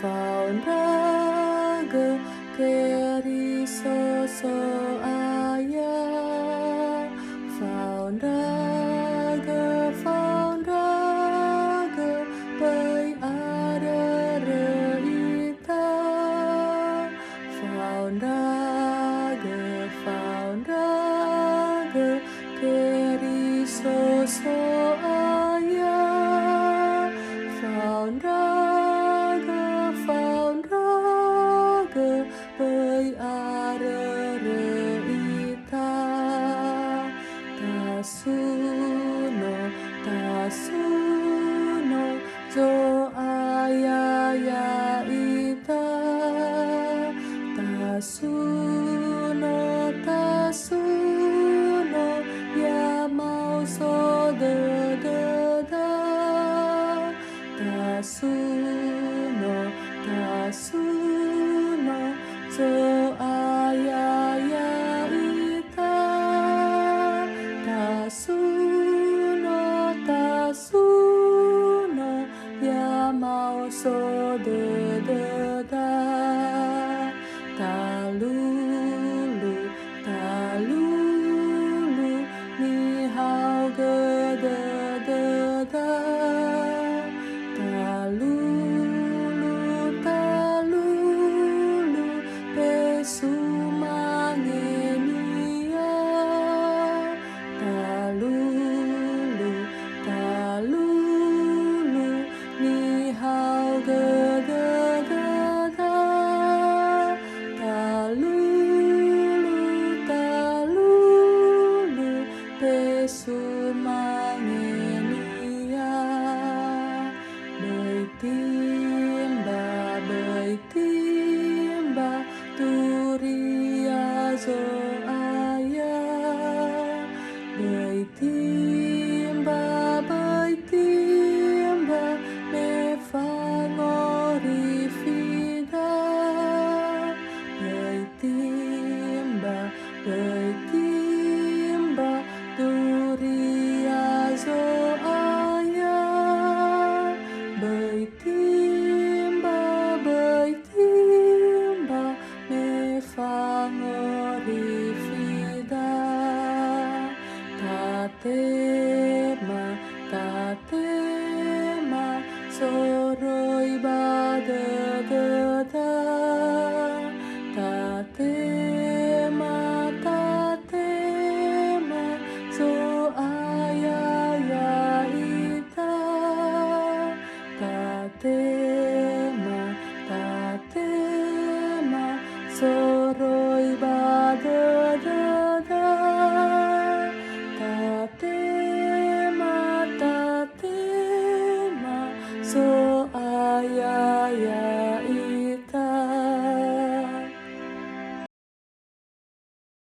faundrage, keri soso ayah. Faundrage, pai ada reita. Faundrage, keri soso ayah. Faundrage, pai ada reita. Tasuno, jo ayah ya ita. Tasuno, ya mau so de. Tasuno, jo ayah ya ita. Tasuno, ya mau so de. Talulu, ni hao ge de. Talulu, pesu mangenia. Talulu, ni hao ge de. Talulu, pesu mangenia. Beitimba, turia zo ayah. Beitimba, me fangori fida. Beitimba, turia zo ayah. Beitimba, me fangori fida. Tatema, soroi bada. Tatema, so ayah ya ita. Tatema, soroi bada. Tatema, so